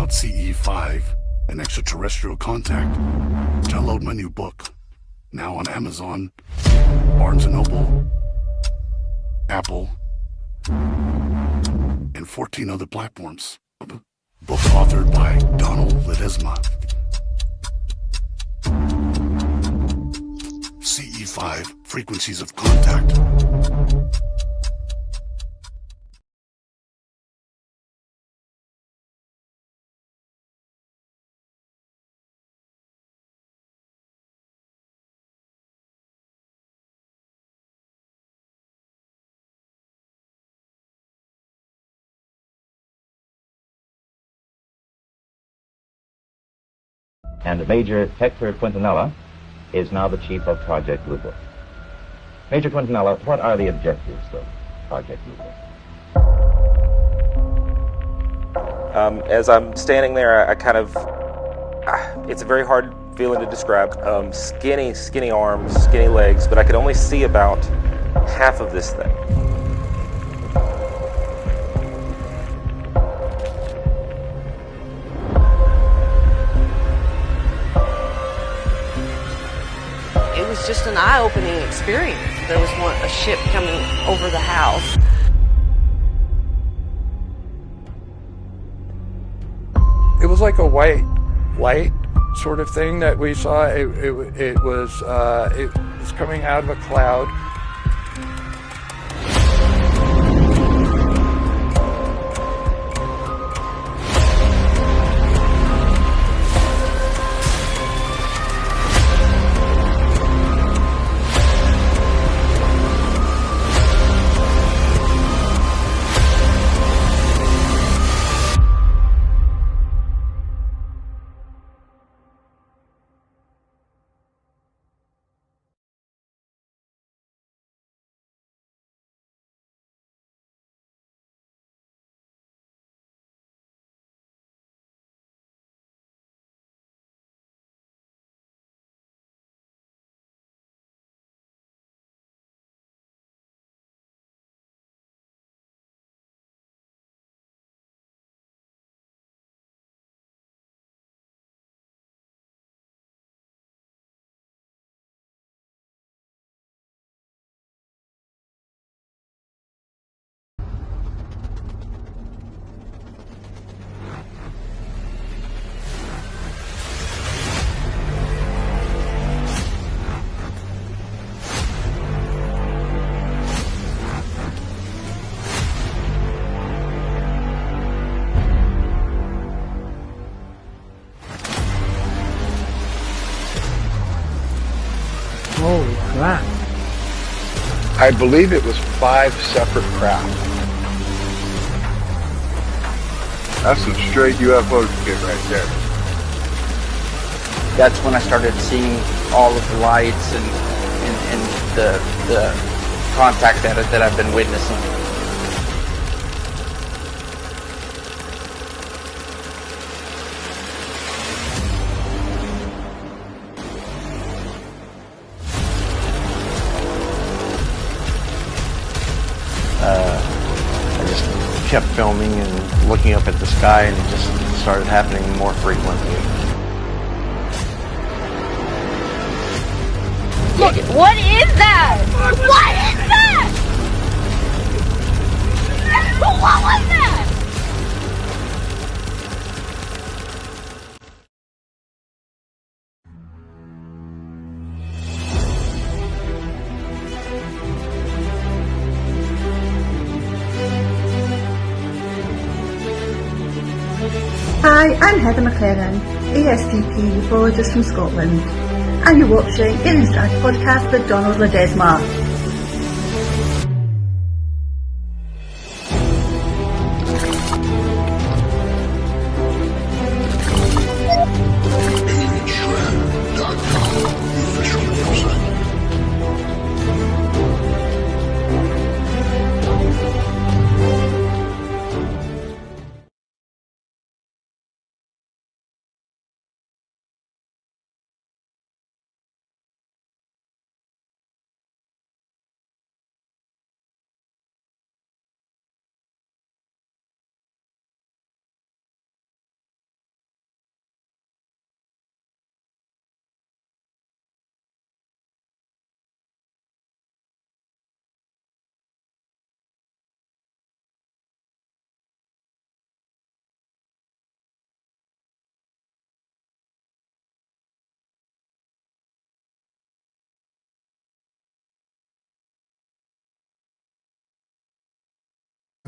about CE5 and extraterrestrial contact, download my new book, now on Amazon, Barnes & Noble, Apple, and 14 other platforms. Book authored by Donald Ledesma. CE5, Frequencies of Contact. And Major Hector Quintanilla is now the chief of Project Blue Book. Major Quintanilla, what are the objectives of Project Blue Book? As I'm standing there, I kind of, it's a very hard feeling to describe. Skinny arms, skinny legs, but I could only see about half of this thing. It was just an eye-opening experience. There was a ship coming over the house. It was like a white light sort of thing that we saw. It was coming out of a cloud. Holy crap. I believe it was 5 separate craft. That's some straight UFO shit right there. That's when I started seeing all of the lights and the contact that I've been witnessing. I just kept filming and looking up at the sky, and it just started happening more frequently. Look, what is that? What is that? What was that? Hi, I'm Heather McLaren, ASCP ufologist from Scotland, and you're watching In Strand podcast with Donald Ledesma.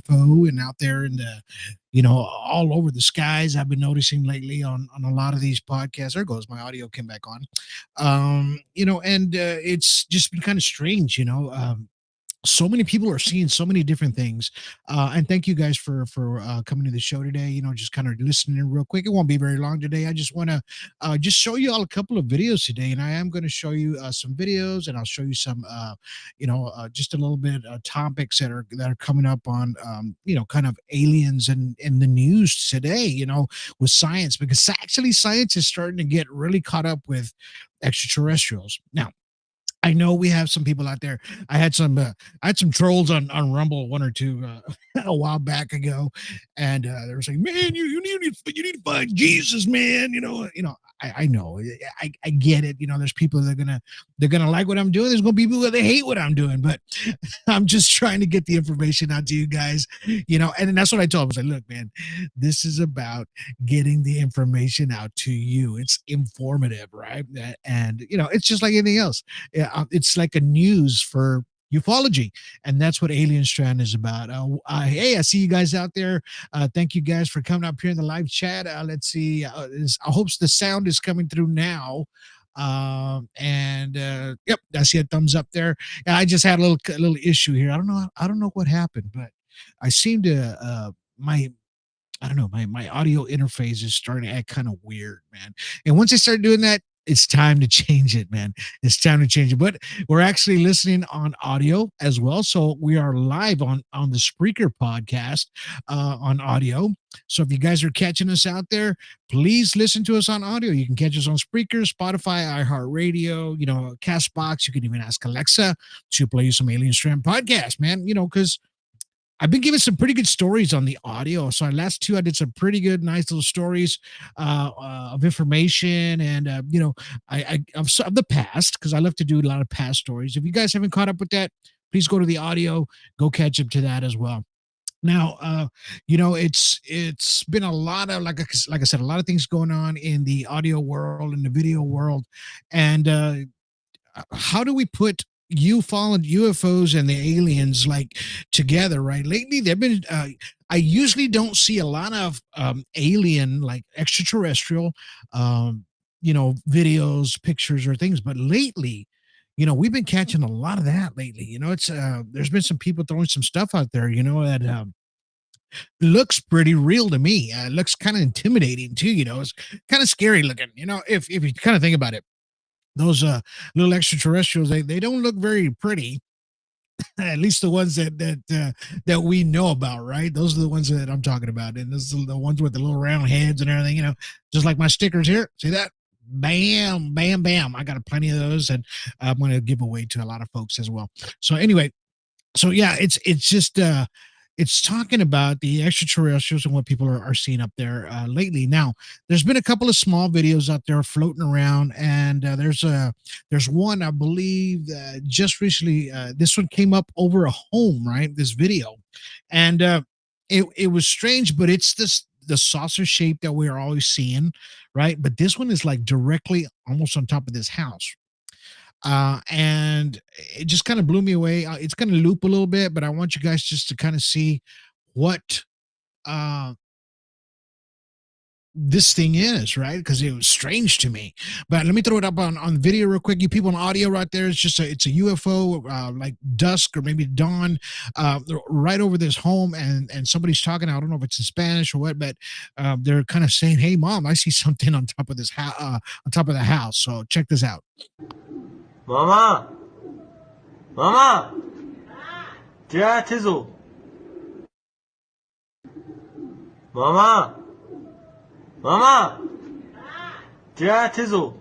UFO and out there in the, all over the skies. I've been noticing lately on a lot of these podcasts. There goes my audio came back on. And it's just been kind of strange, so many people are seeing so many different things, and thank you guys for coming to the show today. Just kind of listening real quick. It won't be very long today. I just want to just show you all a couple of videos today, and I am going to show you some videos, and I'll show you some just a little bit topics that are coming up on kind of aliens and in the news today, with science, because actually science is starting to get really caught up with extraterrestrials now. I know we have some people out there. I had some trolls on Rumble, one or two a while back ago, and they were saying, "Man, you need to find Jesus, man." I know, I get it. There's people that they're gonna like what I'm doing. There's gonna be people that they hate what I'm doing, but I'm just trying to get the information out to you guys. And that's what I told them. I was like, "Look, man, this is about getting the information out to you. It's informative, right? And it's just like anything else. It's like a news for ufology, and that's what Alien Strand is about. Hey, I see you guys out there. Thank you guys for coming up here in the live chat. Let's see. I hope the sound is coming through now. Yep, I see a thumbs up there. I just had a little issue here. I don't know what happened, but I seem to I don't know, my audio interface is starting to act kind of weird, man. And once I start doing that, it's time to change it, man. It's time to change it. But we're actually listening on audio as well. So we are live on the Spreaker podcast on audio. So if you guys are catching us out there, please listen to us on audio. You can catch us on Spreaker, Spotify, iHeartRadio, Castbox. You can even ask Alexa to play you some Alien Strand podcast, man. Because I've been giving some pretty good stories on the audio. So last two, I did some pretty good, nice little stories of information, and of the past, because I love to do a lot of past stories. If you guys haven't caught up with that, please go to the audio, go catch up to that as well. Now, it's been a lot of like I said, a lot of things going on in the audio world and the video world, and how do we put UFOs and the aliens like together, right? Lately they've been I usually don't see a lot of alien, like extraterrestrial videos, pictures or things, but lately we've been catching a lot of that lately. It's there's been some people throwing some stuff out there, that looks pretty real to me. It looks kind of intimidating too. It's kind of scary looking, if you kind of think about it. Those little extraterrestrials, they don't look very pretty. At least the ones that we know about, right? Those are the ones that I'm talking about, and those are the ones with the little round heads and everything. Just like my stickers here. See that? Bam, bam, bam. I got plenty of those, and I'm going to give away to a lot of folks as well. So anyway, yeah, it's just it's talking about the extraterrestrials and what people are seeing up there lately. Now, there's been a couple of small videos out there floating around, and there's one, I believe, just recently. This one came up over a home, right? This video, and it was strange, but it's the saucer shape that we're always seeing, right? But this one is like directly almost on top of this house. And it just kind of blew me away. It's going to loop a little bit, but I want you guys just to kind of see what this thing is, right? Because it was strange to me. But let me throw it up on video real quick. You people on audio right there, it's a UFO, like dusk or maybe dawn, right over this home, and somebody's talking. I don't know if it's in Spanish or what, but they're kind of saying, "Hey, mom, I see something on top of this on top of the house." So check this out. Mama! Mama! جاء تزو Mama! Mama! جاء تزو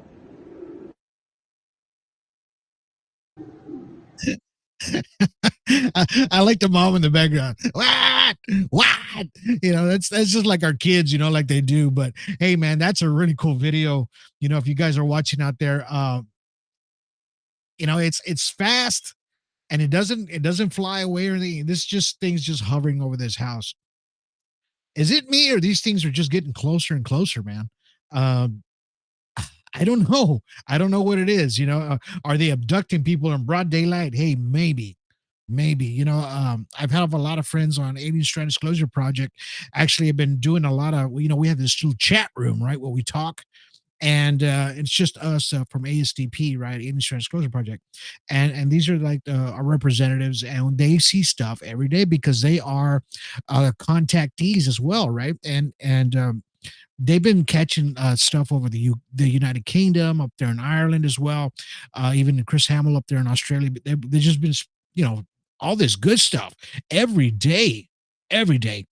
I like the mom in the background. What? That's just like our kids, like they do. But hey, man, that's a really cool video. If you guys are watching out there, it's fast, and it doesn't fly away or anything. This just things just hovering over this house. Is it me, or these things are just getting closer and closer, man? I don't know. I don't know what it is. Are they abducting people in broad daylight? Hey, maybe. Maybe, I've had a lot of friends on Alien Strand Disclosure Project. Actually, have been doing a lot of, we have this little chat room, right, where we talk, and it's just us from ASDP, right, Alien Strand Disclosure Project, and these are like our representatives, and they see stuff every day because they are contactees as well, right, and they've been catching stuff over the United Kingdom, up there in Ireland as well, even Chris Hamill up there in Australia. But they've just been, you know, all this good stuff every day. And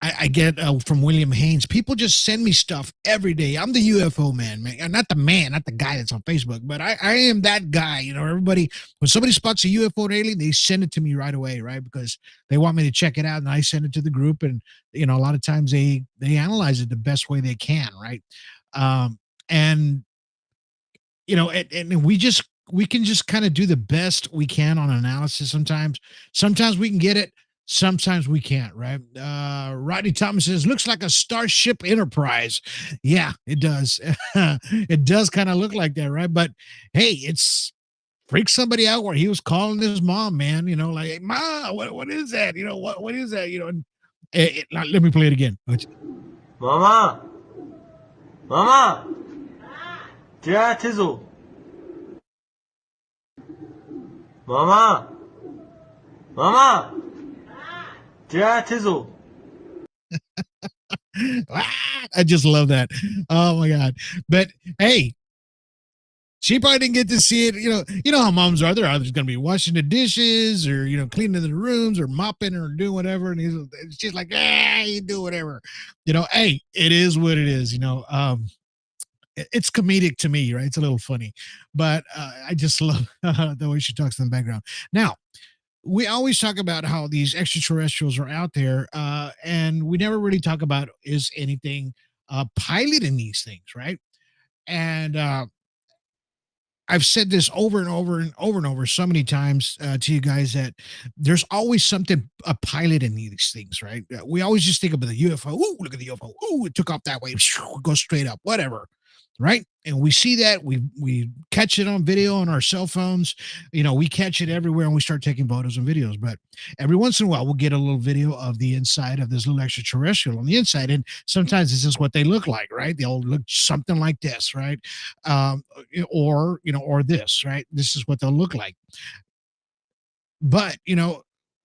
I get from William Haynes. People just send me stuff every day. I'm the UFO man, not the man, not the guy that's on Facebook, but I am that guy. Everybody, when somebody spots a UFO or alien, they send it to me right away, right? Because they want me to check it out, and I send it to the group. And a lot of times they analyze it the best way they can, right? And and we can just kind of do the best we can on analysis. Sometimes we can get it, sometimes we can't, right? Rodney Thomas says, looks like a Starship Enterprise. Yeah, it does. It does kind of look like that, right? But hey, it's freaked somebody out where he was calling his mom, man, like, hey, Ma, what is that? What is that? And let me play it again. Mama, Mama, Ja Tizzle. Mama, Mama, Ja Tizzle. I just love that. Oh my God. But hey, she probably didn't get to see it. You know how moms are. They're either going to be washing the dishes or, cleaning the rooms or mopping or doing whatever. And she's like, you do whatever. Hey, it is what it is. It's comedic to me, right? It's a little funny, but I just love the way she talks in the background. Now, we always talk about how these extraterrestrials are out there, and we never really talk about is anything piloting these things, right? And I've said this over and over and over and over so many times to you guys that there's always something a pilot in these things, right? We always just think about the UFO. Ooh, look at the UFO. Ooh, it took off that way. Go straight up, whatever. Right. And we see that we catch it on video on our cell phones. We catch it everywhere and we start taking photos and videos. But every once in a while, we'll get a little video of the inside of this little extraterrestrial on the inside. And sometimes this is what they look like, right? They'll look something like this, right? Or this, right? This is what they'll look like. But,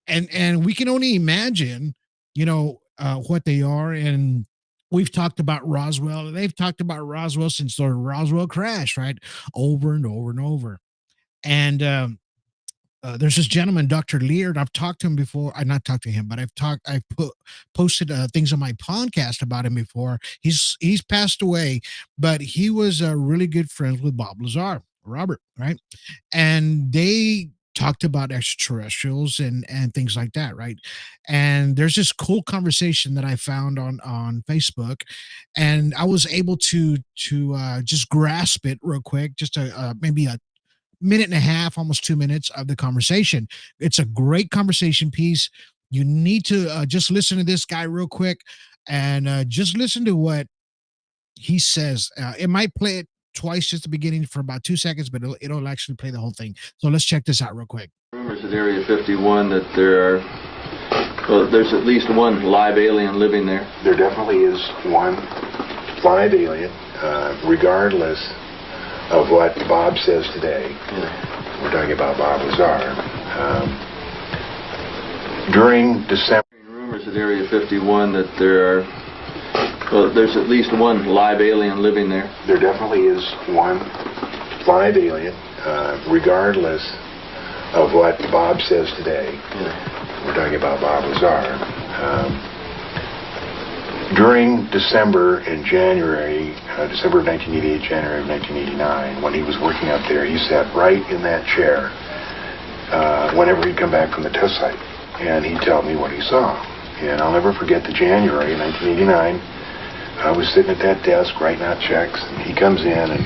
and we can only imagine, what they are. And we've talked about Roswell. They've talked about Roswell since the Roswell crash, right? Over and over and over. And there's this gentleman, Dr. Leard. I've talked to him before. I've not talked to him, but I've posted things on my podcast about him before. He's passed away, but he was really good friends with Bob Lazar, Robert, right? And they talked about extraterrestrials and things like that, right? And there's this cool conversation that I found on Facebook, and I was able to just grasp it real quick, just maybe a minute and a half, almost 2 minutes of the conversation. It's a great conversation piece. You need to just listen to this guy real quick and just listen to what he says. It might play it twice, just the beginning for about 2 seconds, but it'll actually play the whole thing. So let's check this out real quick. Rumors at Area 51 that there's at least one live alien living there. There definitely is one live alien, regardless of what Bob says today. Yeah. We're talking about Bob Lazar. During December... Rumors at Area 51 that there's at least one live alien living there. There definitely is one live alien, regardless of what Bob says today. Yeah. We're talking about Bob Lazar. During December and January, December of 1988, January of 1989, when he was working up there, he sat right in that chair whenever he'd come back from the test site, and he'd tell me what he saw. And I'll never forget the January of 1989. I was sitting at that desk writing out checks, and he comes in, and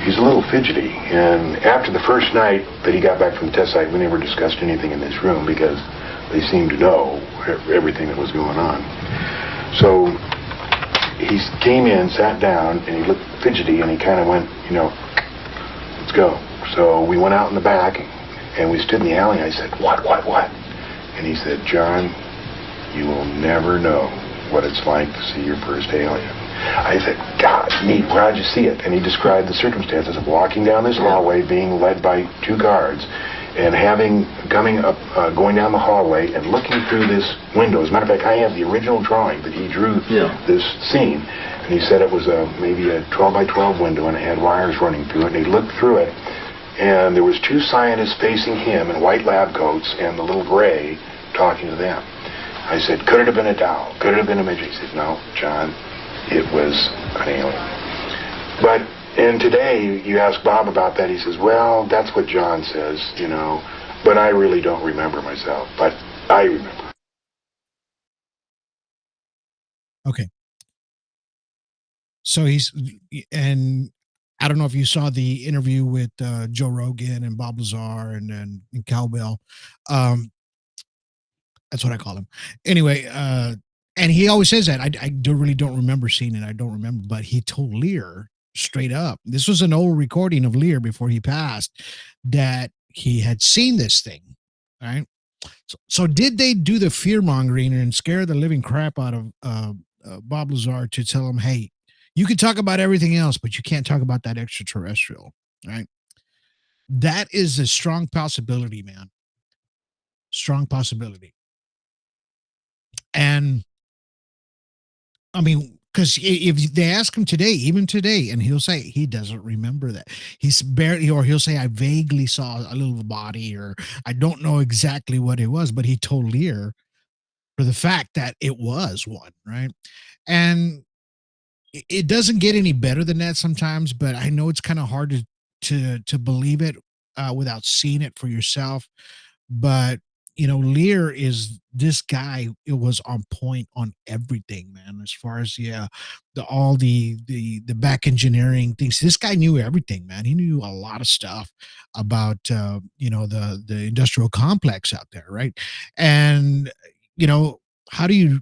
he's a little fidgety. And after the first night that he got back from the test site, we never discussed anything in this room because they seemed to know everything that was going on. So he came in, sat down, and he looked fidgety, and he kind of went, let's go. So we went out in the back, And we stood in the alley, and I said, what? And he said, John, you will never know what it's like to see your first alien. I said, God, neat, where'd you see it? And he described the circumstances of walking down this hallway, being led by 2 guards, and going down the hallway and looking through this window. As a matter of fact, I have the original drawing that he drew this scene. And he said it was maybe a 12 by 12 window, and it had wires running through it. And he looked through it, and there was 2 scientists facing him in white lab coats, and the little gray talking to them. I said, could it have been a doll? Could it have been a midget? He said, no, John, it was an alien. And today, you ask Bob about that, he says, well, that's what John says, but I really don't remember myself, but I remember. Okay. So and I don't know if you saw the interview with Joe Rogan and Bob Lazar and Cowbell. That's what I call him. Anyway, and he always says that. I really don't remember seeing it. I don't remember, but he told Lear straight up. This was an old recording of Lear before he passed, that he had seen this thing. Right. So did they do the fear mongering and scare the living crap out of Bob Lazar to tell him, hey, you can talk about everything else, but you can't talk about that extraterrestrial, right? That is a strong possibility, man. Strong possibility. And I mean, because if they ask him today, even today, and he'll say he doesn't remember that. He's barely, or he'll say, I vaguely saw a little body, or I don't know exactly what it was, but he told Lear for the fact that it was one, right? And it doesn't get any better than that sometimes, but I know it's kind of hard to believe it without seeing it for yourself. But Lear is this guy. It was on point on everything, man. As far as all the back engineering things, this guy knew everything, man. He knew a lot of stuff about the industrial complex out there, right? And how do you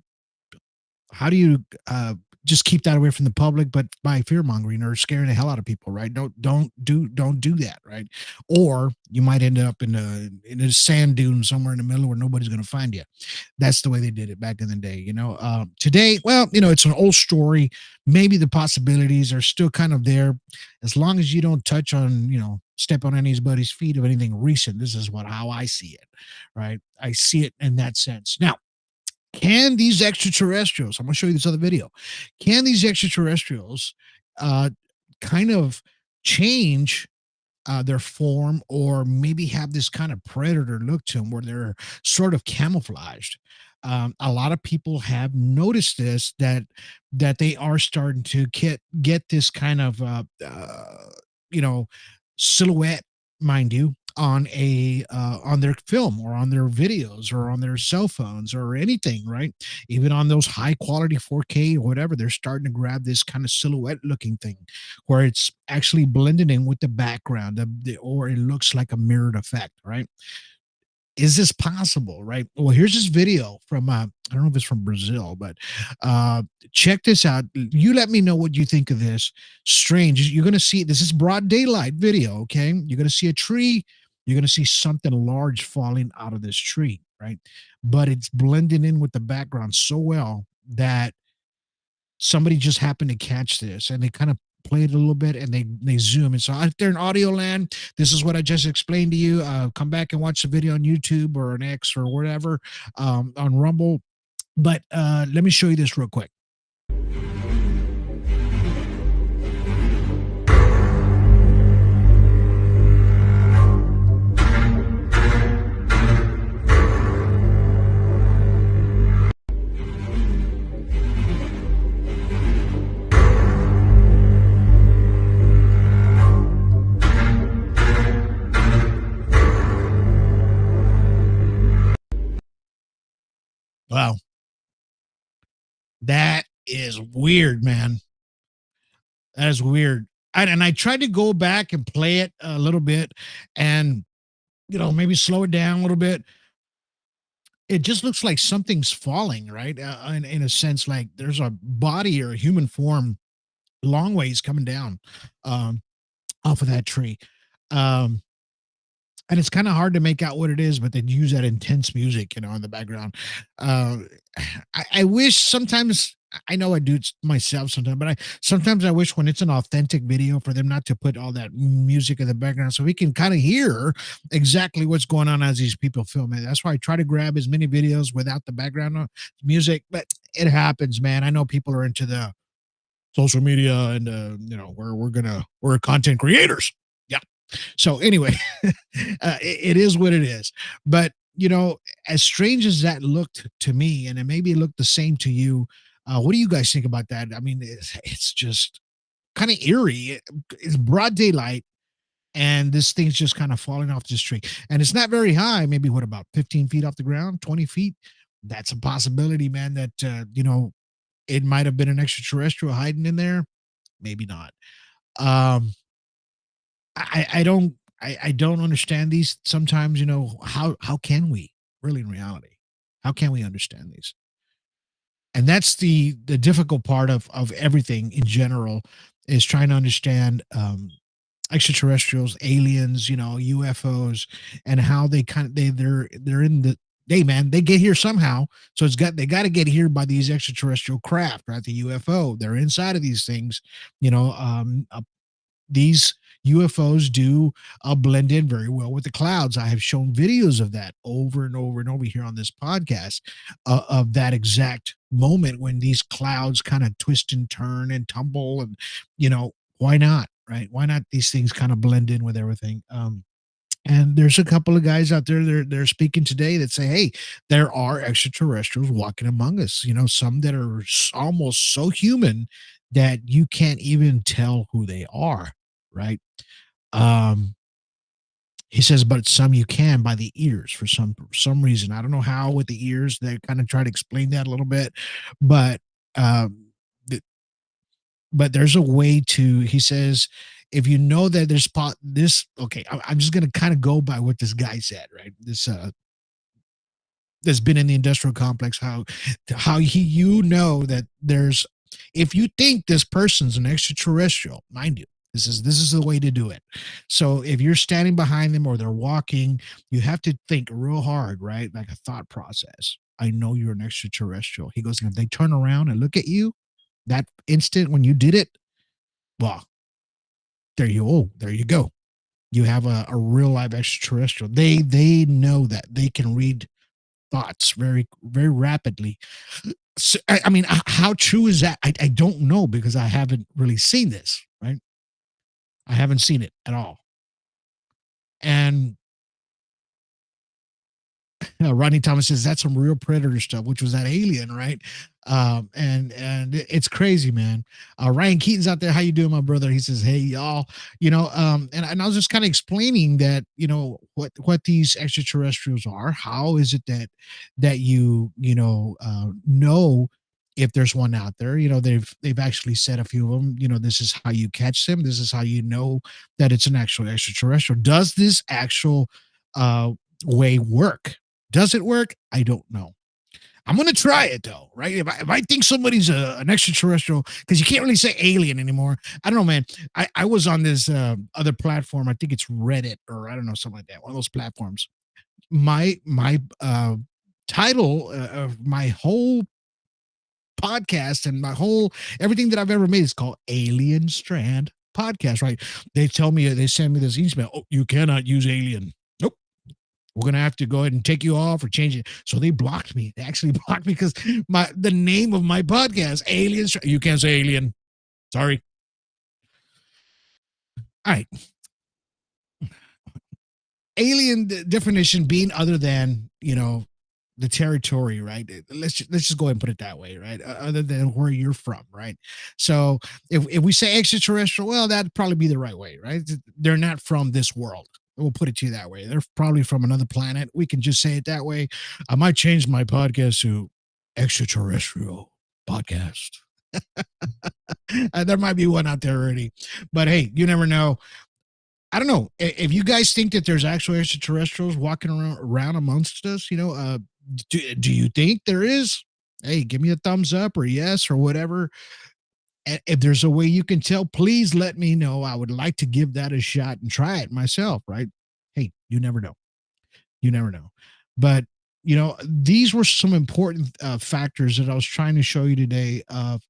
just keep that away from the public, but by fear mongering or scaring the hell out of people, right? Don't do that, right? Or you might end up in a sand dune somewhere in the middle where nobody's going to find you. That's the way they did it back in the day. Today, well, it's an old story. Maybe the possibilities are still kind of there, as long as you don't touch on, step on anybody's feet of anything recent. This is how I see it, right? I see it in that sense. Now, can these extraterrestrials, I'm going to show you this other video, can these extraterrestrials kind of change their form, or maybe have this kind of predator look to them where they're sort of camouflaged? A lot of people have noticed this, that they are starting to get this kind of silhouette, mind you, on their film or on their videos or on their cell phones or anything, right? Even on those high quality 4K or whatever, they're starting to grab this kind of silhouette looking thing where it's actually blended in with the background, or it looks like a mirrored effect, right? Is this possible, right? Well, here's this video from I don't know if it's from Brazil, but check this out. You let me know what you think of this. Strange. You're going to see, this is broad daylight video, okay? You're going to see a tree. You're going to see something large falling out of this tree, right? But it's blending in with the background so well that somebody just happened to catch this, and they kind of play it a little bit, and they zoom. And so out there in audio land, this is what I just explained to you. Come back and watch the video on YouTube or on X or whatever, on Rumble. But let me show you this real quick. Wow. That is weird, man. That is weird. And I tried to go back and play it a little bit and, maybe slow it down a little bit. It just looks like something's falling, right? In a sense, like there's a body or a human form long ways coming down off of that tree. and it's kind of hard to make out what it is, but they use that intense music, in the background. Uh, I wish sometimes. I know I do it myself sometimes, but sometimes I wish when it's an authentic video for them not to put all that music in the background, so we can kind of hear exactly what's going on as these people film it. That's why I try to grab as many videos without the background music, but it happens, man. I know people are into the social media, and we're content creators. Yeah. So anyway, it is what it is. But as strange as that looked to me, and it maybe looked the same to you, what do you guys think about that? I mean, it's just kind of eerie. It's broad daylight, and this thing's just kind of falling off this tree, and it's not very high. Maybe what, about 15 feet off the ground, 20 feet. That's a possibility, man. That it might have been an extraterrestrial hiding in there. Maybe not. Um, I don't understand these sometimes. How can we really, in reality? How can we understand these? And that's the difficult part of everything in general, is trying to understand extraterrestrials, aliens, UFOs, and how they kind of they're in the day, man. They get here somehow, so they got to get here by these extraterrestrial craft, right? The UFO, they're inside of these things, these UFOs do blend in very well with the clouds. I have shown videos of that over and over and over here on this podcast, of that exact moment when these clouds kind of twist and turn and tumble, and why not, right? Why not these things kind of blend in with everything? And there's a couple of guys out there, they're speaking today that say, hey, there are extraterrestrials walking among us. Some that are almost so human that you can't even tell who they are, right? Um, he says, but some you can by the ears for some reason. I don't know how with the ears. They kind of try to explain that a little bit, but but there's a way to. He says, if you know that there's this. Okay, I'm just gonna kind of go by what this guy said, right? This that's been in the industrial complex. How that there's, if you think this person's an extraterrestrial, mind you, this is the way to do it. So if you're standing behind them or they're walking, you have to think real hard, right? Like a thought process. I know you're an extraterrestrial. He goes, and if they turn around and look at you, that instant when you did it, well, there you go. You have a real live extraterrestrial. They know that they can read thoughts very, very rapidly. So, I mean, how true is that? I don't know, because I haven't really seen this, right? I haven't seen it at all. And Rodney Thomas says that's some real predator stuff, which was that alien, right? And it's crazy, man. Ryan Keaton's out there. How you doing, my brother? He says, hey, y'all. And I was just kind of explaining that, what these extraterrestrials are. How is it that you know if there's one out there? They've actually said a few of them. This is how you catch them. This is how you know that it's an actual extraterrestrial. Does this actual way work? Does it work? I don't know. I'm going to try it though, right? If I think somebody's an extraterrestrial, because you can't really say alien anymore. I don't know, man. I was on this other platform. I think it's Reddit, or I don't know, something like that. One of those platforms. My title of my whole podcast and everything that I've ever made is called Alien Strand Podcast, right? They send me this email. Oh, you cannot use alien. Nope. We're going to have to go ahead and take you off or change it. So they blocked me. They actually blocked me because the name of my podcast, Alien Strand. You can't say alien. Sorry. All right. Alien definition being other than, the territory, right? Let's just go ahead and put it that way, right? Other than where you're from, right? So if we say extraterrestrial, well, that'd probably be the right way, right? They're not from this world. We'll put it to you that way. They're probably from another planet. We can just say it that way. I might change my podcast to Extraterrestrial Podcast. There might be one out there already, but hey, you never know. I don't know if you guys think that there's actual extraterrestrials walking around amongst us. Do you think there is? Hey, give me a thumbs up or yes or whatever. And if there's a way you can tell, please let me know. I would like to give that a shot and try it myself, right? Hey, You never know. You never know. But these were some important factors that I was trying to show you today of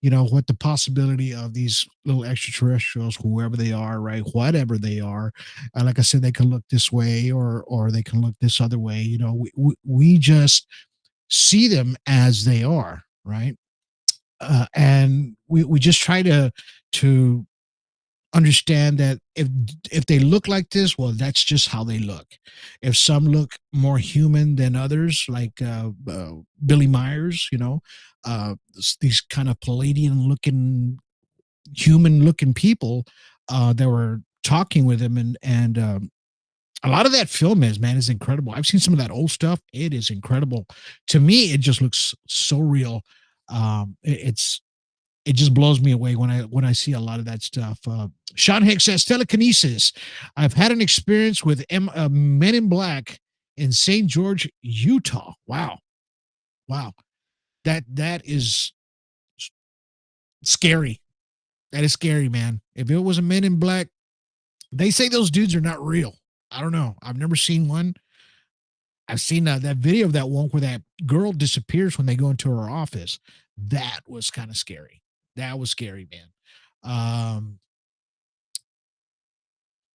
what the possibility of these little extraterrestrials, whoever they are, right, whatever they are, like I said, they can look this way or they can look this other way. We just see them as they are, right? And we just try to understand that if they look like this, well, that's just how they look. If some look more human than others, like Billy Myers, these kind of Palladian looking, human looking people that were talking with him, and a lot of that film is incredible. I've seen some of that old stuff. It is incredible. To me, it just looks so real. It just blows me away when I see a lot of that stuff. Sean Hicks says telekinesis. I've had an experience with Men in Black in St. George, Utah. Wow. That is scary. That is scary, man. If it was a Men in Black, they say those dudes are not real. I don't know. I've never seen one. I've seen that video of that one where that girl disappears when they go into her office. That was kind of scary. That was scary, man.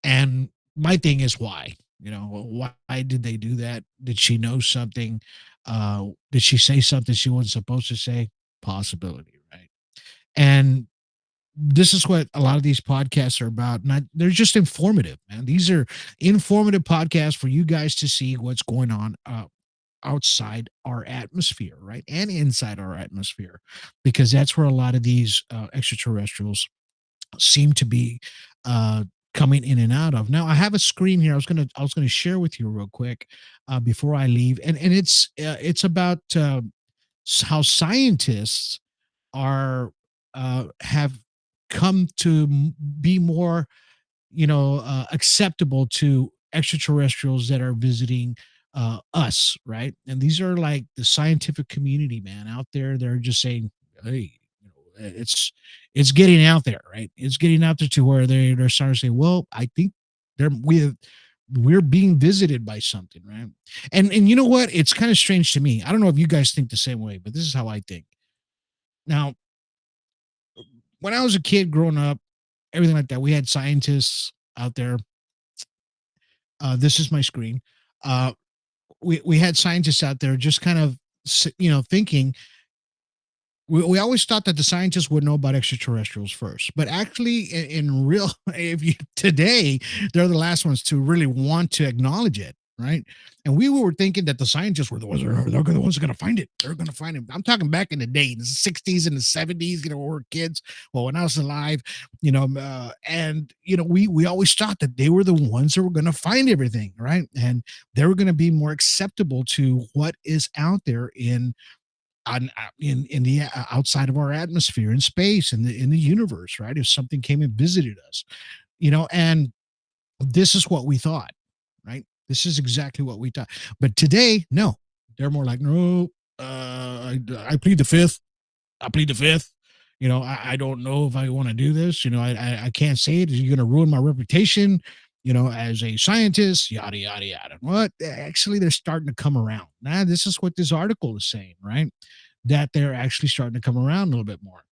And my thing is why? Why did they do that? Did she know something? Did she say something she wasn't supposed to say? Possibility, right? And this is what a lot of these podcasts are about. They're just informative, man. These are informative podcasts for you guys to see what's going on outside our atmosphere, right? And inside our atmosphere, because that's where a lot of these extraterrestrials seem to be coming in and out of. Now, I have a screen here. I was gonna share with you real quick before I leave, and it's about how scientists are have come to be more acceptable to extraterrestrials that are visiting us, right? And these are like the scientific community, man, out there. They're just saying, hey, it's getting out there, right? It's getting out there to where they're starting to say, well, I think we're being visited by something, right? And you know what? It's kind of strange to me. I don't know if you guys think the same way, but this is how I think. Now, when I was a kid growing up, everything like that, we had scientists out there. This is my screen. We had scientists out there just kind of thinking. We always thought that the scientists would know about extraterrestrials first, but actually, in real, today, they're the last ones to really want to acknowledge it, right? And we were thinking that the scientists were the ones they're the ones going to find it. They're going to find it. I'm talking back in the day, in the 60s and the 70s. We were kids. Well, when I was alive, and we always thought that they were the ones that were going to find everything, right? And they were going to be more acceptable to what is out there in the outside of our atmosphere, in space, in the universe, right? If something came and visited us, and this is what we thought, right? This is exactly what we thought. But today, no, they're more like, no, I plead the fifth. I plead the fifth. I don't know if I want to do this. I can't say it. You're going to ruin my reputation, as a scientist, yada, yada, yada. What? Actually, they're starting to come around. Now, this is what this article is saying, right? That they're actually starting to come around a little bit more,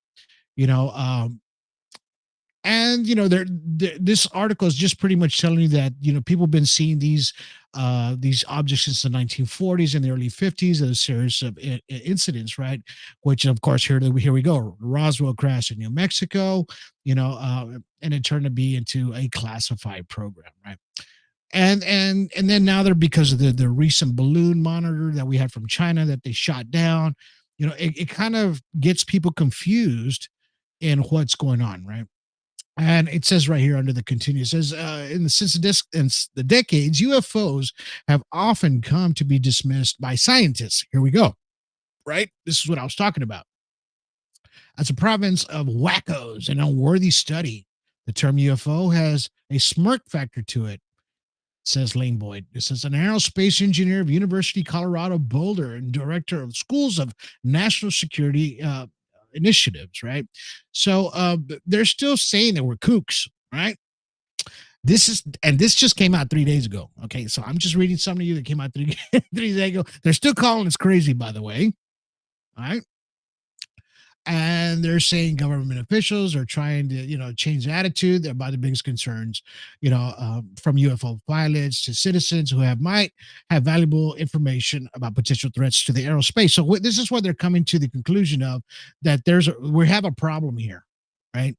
and this article is just pretty much telling you that people have been seeing these objects since the 1940s and the early 50s, and a series of incidents, right? Which, of course, here we go, Roswell crash in New Mexico, and it turned to be into a classified program, right? And then now they're, because of the recent balloon monitor that we had from China that they shot down, it kind of gets people confused in what's going on, right? And it says right here under the continue, it says, since the decades, UFOs have often come to be dismissed by scientists. Here we go, right? This is what I was talking about. As a province of wackos and unworthy study, the term UFO has a smirk factor to it, says Lane Boyd. This is an aerospace engineer of University of Colorado Boulder and director of schools of national security initiatives, right? So they're still saying that we're kooks, right? This just came out 3 days ago. Okay, so I'm just reading some of you that came out 3 days ago. They're still calling us crazy, by the way. All right. And they're saying government officials are trying to, change the attitude. They're about the biggest concerns, from UFO pilots to citizens who might have valuable information about potential threats to the aerospace. So this is what they're coming to the conclusion of, that we have a problem here, right?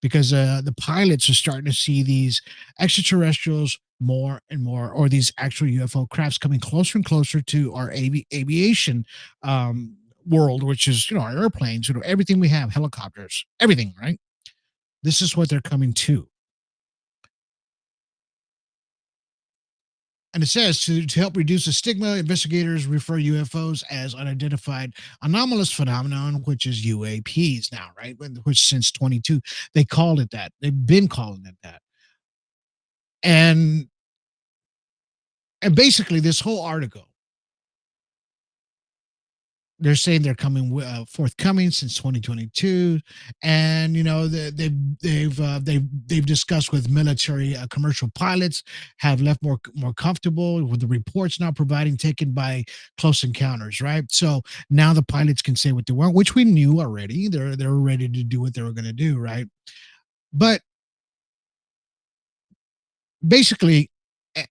Because the pilots are starting to see these extraterrestrials more and more, or these actual UFO crafts coming closer and closer to our aviation world, which is, our airplanes, everything we have, helicopters, everything, right? This is what they're coming to. And it says to help reduce the stigma, investigators refer UFOs as unidentified anomalous phenomenon, which is UAPs now, right? Which since 22, they called it that. They've been calling it that. And basically this whole article, they're saying they're coming forthcoming since 2022, and they've discussed with military commercial pilots, have left more comfortable with the reports now taken by close encounters, right? So now the pilots can say what they want, which we knew already. They're ready to do what they were going to do, right? But basically,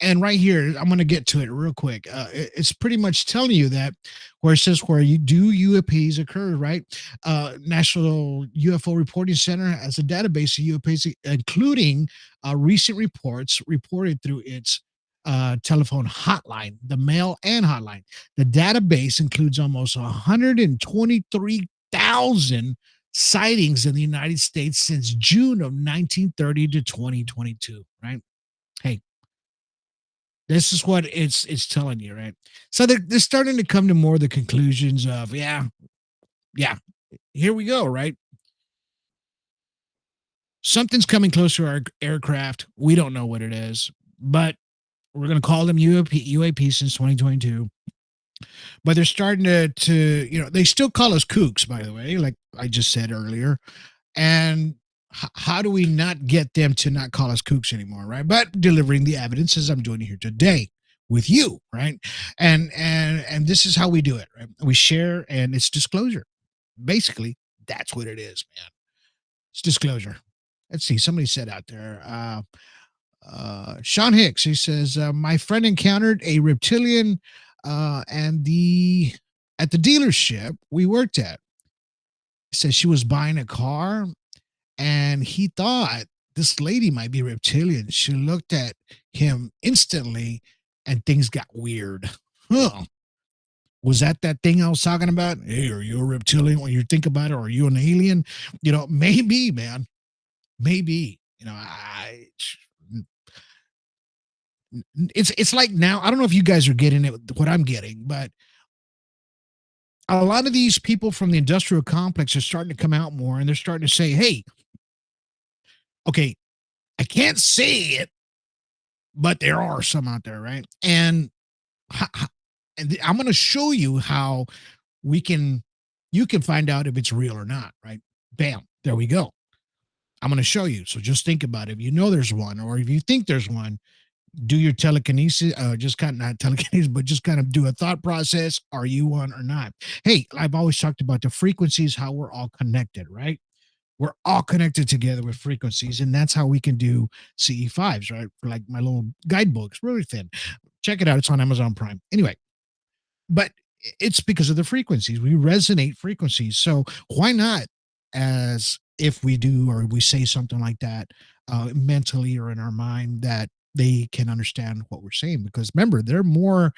and right here, I'm going to get to it real quick. It's pretty much telling you that where it says where you do UAPs occur, right? National UFO Reporting Center has a database of UAPs, including recent reports reported through its telephone hotline, the mail and hotline. The database includes almost 123,000 sightings in the United States since June of 1930 to 2022, right? Hey, this is what it's telling you, right? So they're starting to come to more of the conclusions of, yeah, here we go, right? Something's coming close to our aircraft. We don't know what it is, but we're going to call them UAP since 2022. But they're starting to they still call us kooks, by the way, like I just said earlier. And how do we not get them to not call us kooks anymore, right? But delivering the evidence, as I'm doing here today with you, right? And this is how we do it, right? We share, and it's disclosure. Basically, that's what it is, man. It's disclosure. Let's see. Somebody said out there, Sean Hicks. He says, my friend encountered a reptilian at the dealership we worked at. He says she was buying a car, and he thought this lady might be reptilian. She looked at him instantly, and things got weird. Huh. Was that thing I was talking about? Hey, are you a reptilian when you think about it? Or are you an alien? Maybe, man. Maybe. It's like now, I don't know if you guys are getting it, what I'm getting, but a lot of these people from the industrial complex are starting to come out more, and they're starting to say, hey, okay, I can't say it, but there are some out there, right? And I'm going to show you how you can find out if it's real or not, right? Bam, there we go. I'm going to show you. So just think about it. If you know there's one, or if you think there's one, do your telekinesis, just kind of not telekinesis, but just kind of do a thought process. Are you one or not? Hey, I've always talked about the frequencies, how we're all connected, right? We're all connected together with frequencies, and that's how we can do CE5s, right? For like my little guidebooks, really thin. Check it out. It's on Amazon Prime. Anyway, but it's because of the frequencies. We resonate frequencies. So why not, as if we do, or we say something like that mentally or in our mind, that they can understand what we're saying? Because remember, they're more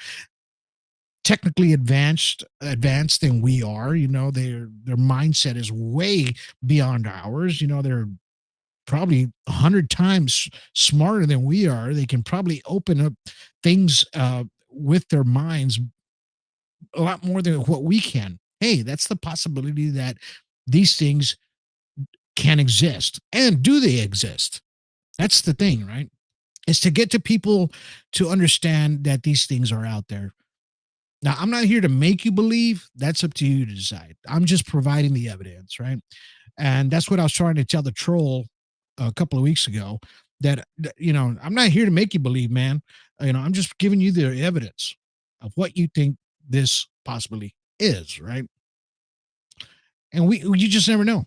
technically advanced than we are. Their mindset is way beyond ours. They're probably 100 times smarter than we are. They can probably open up things with their minds a lot more than what we can. Hey, that's the possibility that these things can exist. And do they exist? That's the thing, right? Is to get to people to understand that these things are out there. Now, I'm not here to make you believe. That's up to you to decide. I'm just providing the evidence, right? And that's what I was trying to tell the troll a couple of weeks ago, I'm not here to make you believe, man. I'm just giving you the evidence of what you think this possibly is, right? And you just never know.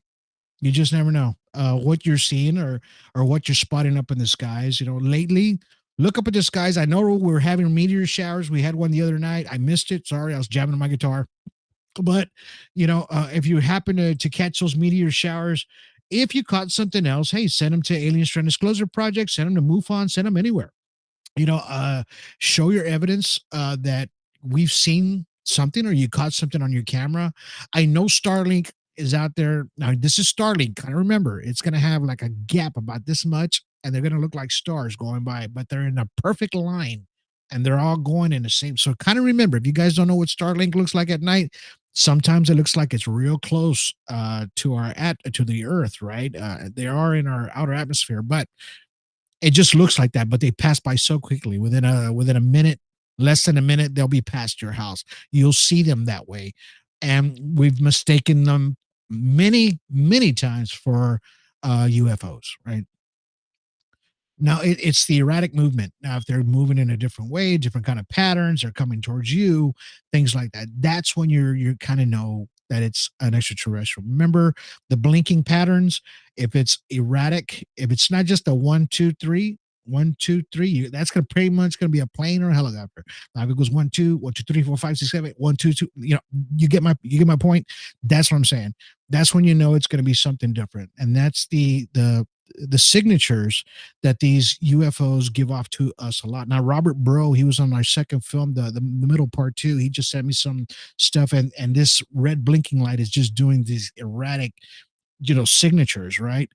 You just never know what you're seeing or what you're spotting up in the skies. Lately, look up at the skies. I know we're having meteor showers. We had one the other night. I missed it. Sorry, I was jamming on my guitar. But if you happen to catch those meteor showers, if you caught something else, hey, send them to Alien Strand Disclosure Project. Send them to MUFON. Send them anywhere. Show your evidence that we've seen something or you caught something on your camera. I know Starlink is out there. Now, this is Starlink. Kind of remember, it's going to have like a gap about this much, and they're going to look like stars going by, but they're in a perfect line, and they're all going in the same. So kind of remember, if you guys don't know what Starlink looks like at night, sometimes it looks like it's real close to the Earth, right? They are in our outer atmosphere, but it just looks like that, but they pass by so quickly. Within a minute, less than a minute, they'll be past your house. You'll see them that way. And we've mistaken them many, many times for UFOs, right? Now it's the erratic movement. Now, if they're moving in a different way, different kind of patterns, they're coming towards you, things like that. That's when you kind of know that it's an extraterrestrial. Remember the blinking patterns. If it's erratic, if it's not just a 1, 2, 3, 1, 2, 3, that's gonna pretty much gonna be a plane or a helicopter. Now if it goes 1, 2, 1, 2, 3, 4, 5, 6, 7, 1, 2, 2, you get my point. That's what I'm saying. That's when you know it's gonna be something different, and that's the signatures that these UFOs give off to us a lot. Now, Robert Bro, he was on our second film, the middle part 2. He just sent me some stuff, and this red blinking light is just doing these erratic, signatures, right?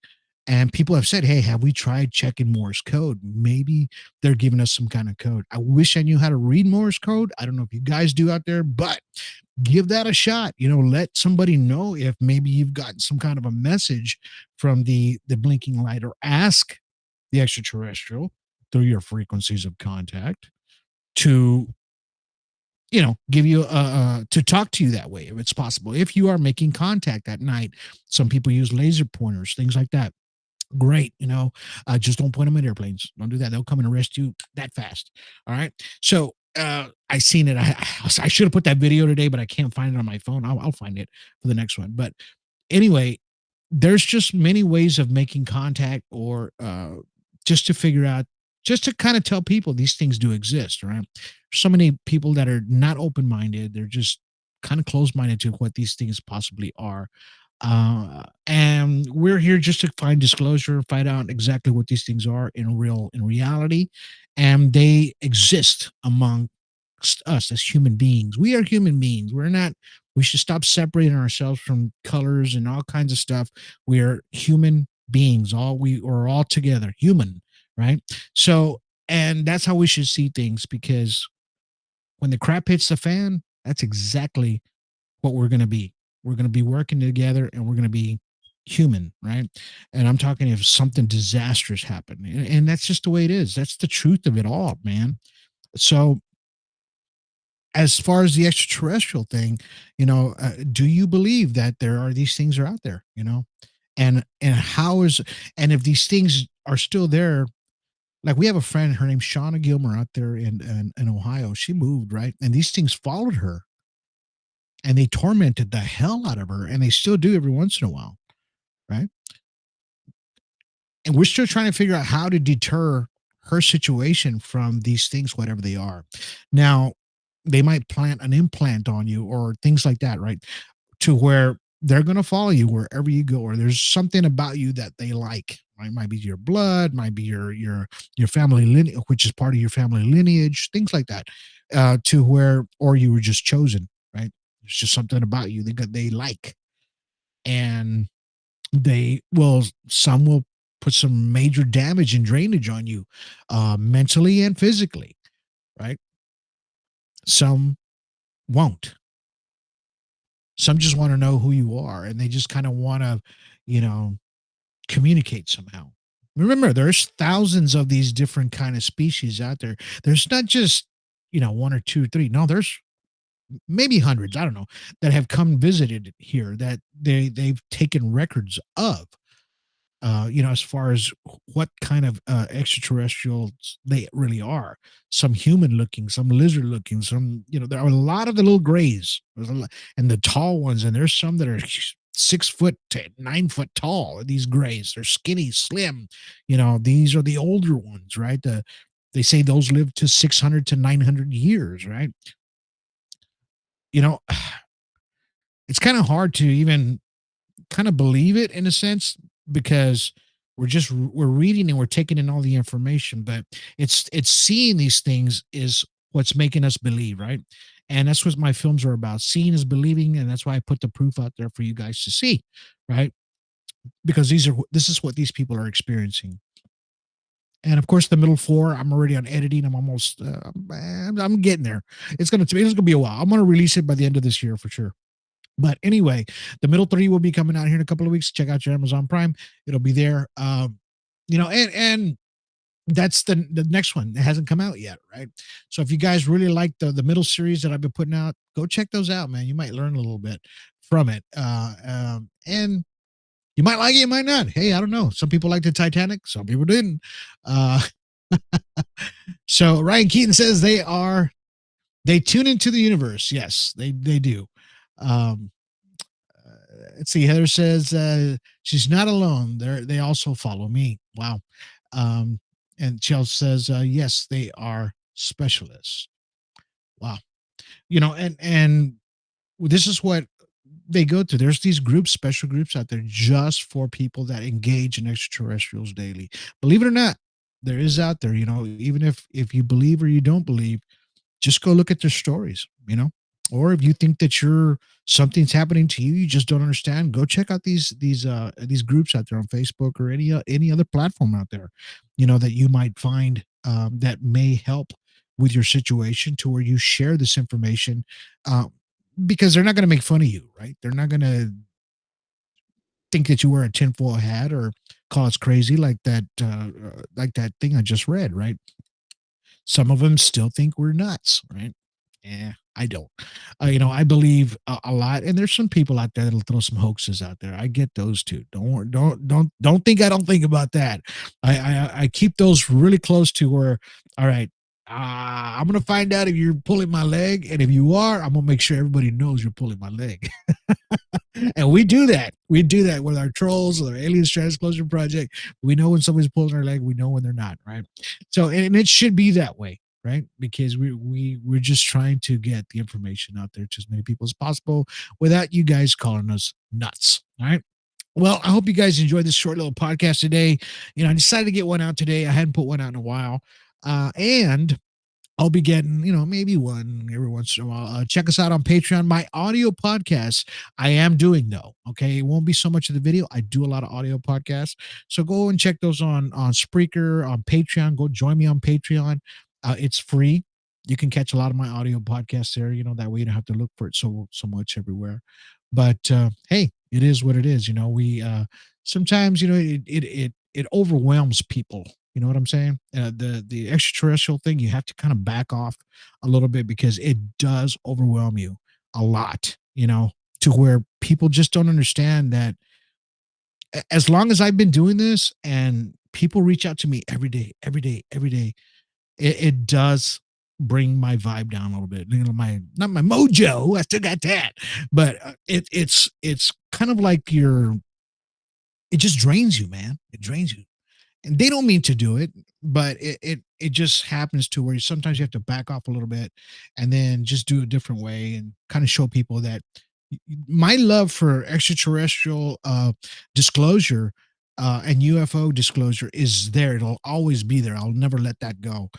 And people have said, hey, have we tried checking Morse code? Maybe they're giving us some kind of code. I wish I knew how to read Morse code. I don't know if you guys do out there, but give that a shot. Let somebody know if maybe you've gotten some kind of a message from the blinking light, or ask the extraterrestrial through your frequencies of contact to give you to talk to you that way, if it's possible. If you are making contact at night, some people use laser pointers, things like that. Great. Just don't point them at airplanes. Don't do that. They'll come and arrest you that fast. All right. So I seen it. I should have put that video today, but I can't find it on my phone. I'll find it for the next one. But anyway, there's just many ways of making contact, or just to figure out, just to kind of tell people these things do exist, right? So many people that are not open-minded, they're just kind of closed-minded to what these things possibly are. And we're here just to find disclosure, find out exactly what these things are in reality, and they exist among us as human beings. We are human beings. We should stop separating ourselves from colors and all kinds of stuff. We are human beings. We're all together, human, right? So, and that's how we should see things, because when the crap hits the fan, that's exactly what we're going to be. We're going to be working together, and we're going to be human, right? And I'm talking if something disastrous happened, and that's just the way it is. That's the truth of it all, man. So as far as the extraterrestrial thing, do you believe that these things are out there, and and if these things are still there? Like, we have a friend, her name's Shauna Gilmer, out there in Ohio. She moved, right? And these things followed her, and they tormented the hell out of her, and they still do every once in a while, right? And we're still trying to figure out how to deter her situation from these things, whatever they are. Now, they might plant an implant on you or things like that, right? To where they're going to follow you wherever you go, or there's something about you that they like. Right? Might be your blood, might be your family lineage, which is part of your family lineage, things like that. To where, or you were just chosen, right? It's just something about you they like, and some will put some major damage and drainage on you, mentally and physically, right? Some won't. Some just want to know who you are, and they just kind of want to, communicate somehow. Remember, there's thousands of these different kind of species out there. There's not just, 1 or 2, 3. No, there's maybe hundreds, I don't know, that have come visited here that they've taken records of. as far as what kind of extraterrestrials they really are. Some human looking, some lizard looking, some, there are a lot of the little grays. And the tall ones, and there's some that are 6 foot to 9 foot tall. These grays, they're skinny, slim. These are the older ones, right? They say those live to 600 to 900 years, right? It's kind of hard to even kind of believe it in a sense, because we're reading and we're taking in all the information, but it's seeing these things is what's making us believe, right? And that's what my films are about. Seeing is believing, and that's why I put the proof out there for you guys to see, right? Because this is what these people are experiencing. And of course, the middle four, I'm already on editing. I'm almost, I'm getting there. It's gonna be a while. I'm gonna release it by the end of this year for sure. But anyway, the middle three will be coming out here in a couple of weeks. Check out your Amazon Prime; it'll be there. And that's the next one. It hasn't come out yet, right? So if you guys really like the middle series that I've been putting out, go check those out, man. You might learn a little bit from it, and you might like it, you might not. Hey, I don't know. Some people liked the Titanic, some people didn't. So Ryan Keaton says they tune into the universe. Yes, they do. Um, let's see. Heather says she's not alone. They also follow me. Wow. And Chelsea says yes, they are specialists. Wow. And this is what they go to. There's these groups, special groups out there just for people that engage in extraterrestrials daily. Believe it or not, there is out there. Even if you believe or you don't believe, just go look at their stories. Or if you think that something's happening to you, you just don't understand, go check out these groups out there on Facebook or any other platform out there, that you might find that may help with your situation, to where you share this information, because they're not going to make fun of you, right? They're not going to think that you wear a tinfoil hat or call us crazy like that thing I just read, right? Some of them still think we're nuts, right? I don't. I believe a lot, and there's some people out there that'll throw some hoaxes out there. I get those too. Don't think I don't think about that. I keep those really close to where. All right, I'm gonna find out if you're pulling my leg, and if you are, I'm gonna make sure everybody knows you're pulling my leg. And we do that. We do that with our trolls, with our Aliens Transclosure Project. We know when somebody's pulling our leg. We know when they're not, right? So, and it should be that way, right? Because we're just trying to get the information out there to as many people as possible without you guys calling us nuts. All right. Well, I hope you guys enjoyed this short little podcast today. I decided to get one out today. I hadn't put one out in a while. And I'll be getting, maybe one every once in a while. Check us out on Patreon. My audio podcasts, I am doing though. Okay. It won't be so much of the video. I do a lot of audio podcasts. So go and check those on Spreaker, on Patreon. Go join me on Patreon. It's free. You can catch a lot of my audio podcasts there. That way you don't have to look for it so much everywhere. But hey, it is what it is. We sometimes, it overwhelms people. You know what I'm saying? The extraterrestrial thing, you have to kind of back off a little bit, because it does overwhelm you a lot, to where people just don't understand that. As long as I've been doing this and people reach out to me every day, it does bring my vibe down a little bit. Not my mojo. I still got that, but it's kind of like it just drains you, man. It drains you. And they don't mean to do it, but it just happens to where sometimes you have to back off a little bit and then just do it a different way and kind of show people that my love for extraterrestrial disclosure and UFO disclosure is there. It'll always be there. I'll never let that go.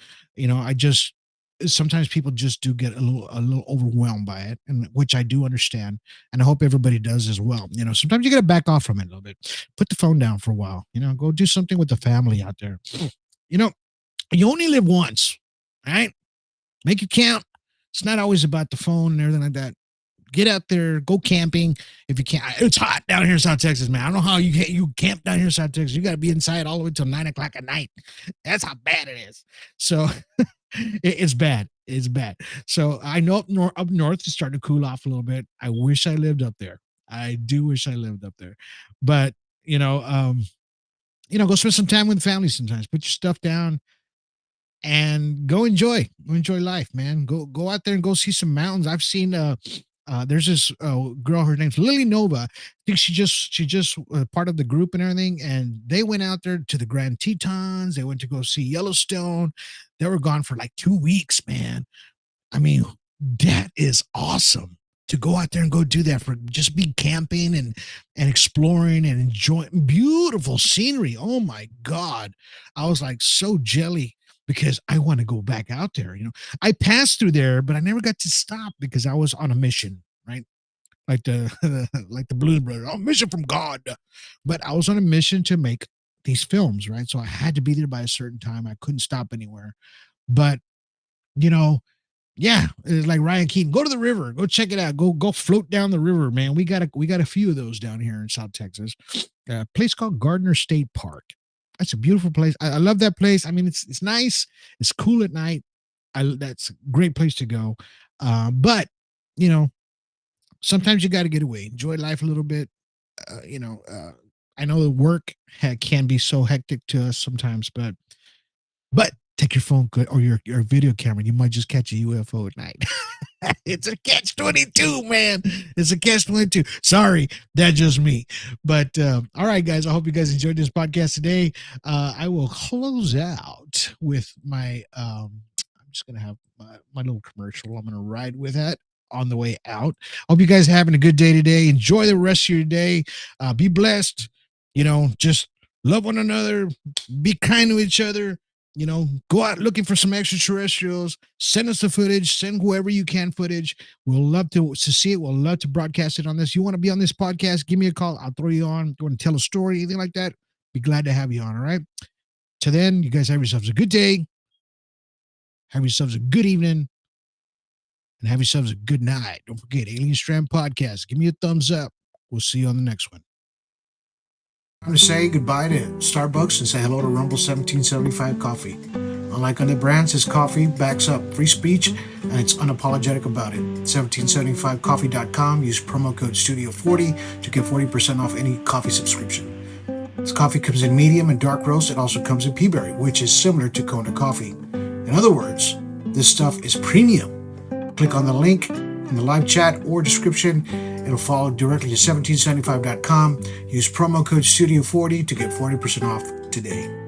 Sometimes people just do get a little overwhelmed by it, and which I do understand, and I hope everybody does as well. Sometimes you got to back off from it a little bit, put the phone down for a while, go do something with the family out there. You only live once, right? Make it count. It's not always about the phone and everything like that. Get out there, go camping if you can. It's hot down here in South Texas, man. I don't know how you camp down here in South Texas. You got to be inside all the way till 9:00 at night. That's how bad it is. So it's bad. It's bad. So I know up north it's starting to cool off a little bit. I wish I lived up there. I do wish I lived up there, but go spend some time with family sometimes. Put your stuff down and go enjoy life, man. Go out there and go see some mountains. I've seen there's this girl, her name's Lily Nova. I think she just part of the group and everything, and they went out there to the Grand Tetons. They went to go see Yellowstone. They were gone for like 2 weeks, man. I mean, that is awesome to go out there and go do that, for just be camping and exploring and enjoying beautiful scenery. Oh my God. I was like so jelly because I want to go back out there. I passed through there, but I never got to stop because I was on a mission, right? Like like the Blues Brothers, on a mission from God. But I was on a mission to make these films, right? So I had to be there by a certain time. I couldn't stop anywhere. But yeah, it's like Ryan Keaton. Go to the river. Go check it out. Go float down the river, man. We got a few of those down here in South Texas. A place called Gardner State Park. That's a beautiful place. I love that place. I mean, it's nice. It's cool at night. That's a great place to go. But sometimes you got to get away, enjoy life a little bit. I know the work can be so hectic to us sometimes, but take your phone or your video camera. You might just catch a UFO at night. It's a catch-22, man. It's a catch-22. Sorry, that's just me. But all right, guys. I hope you guys enjoyed this podcast today. I will close out with my. I'm just gonna have my little commercial. I'm gonna ride with that on the way out. Hope you guys are having a good day today. Enjoy the rest of your day. Be blessed. Just love one another. Be kind to each other. Go out looking for some extraterrestrials. Send us the footage. Send whoever you can footage. We'll love to see it. We'll love to broadcast it on this. You want to be on this podcast? Give me a call. I'll throw you on. You want to tell a story, anything like that? Be glad to have you on. All right. Till then, you guys have yourselves a good day. Have yourselves a good evening. And have yourselves a good night. Don't forget, Alien Strand Podcast. Give me a thumbs up. We'll see you on the next one. I'm going to say goodbye to Starbucks and say hello to Rumble 1775 Coffee. Unlike other brands, this coffee backs up free speech and it's unapologetic about it. 1775coffee.com. Use promo code STUDIO40 to get 40% off any coffee subscription. This coffee comes in medium and dark roast. It also comes in peaberry, which is similar to Kona coffee. In other words, this stuff is premium. Click on the link in the live chat or description. It'll follow directly to 1775.com. Use promo code STUDIO40 to get 40% off today.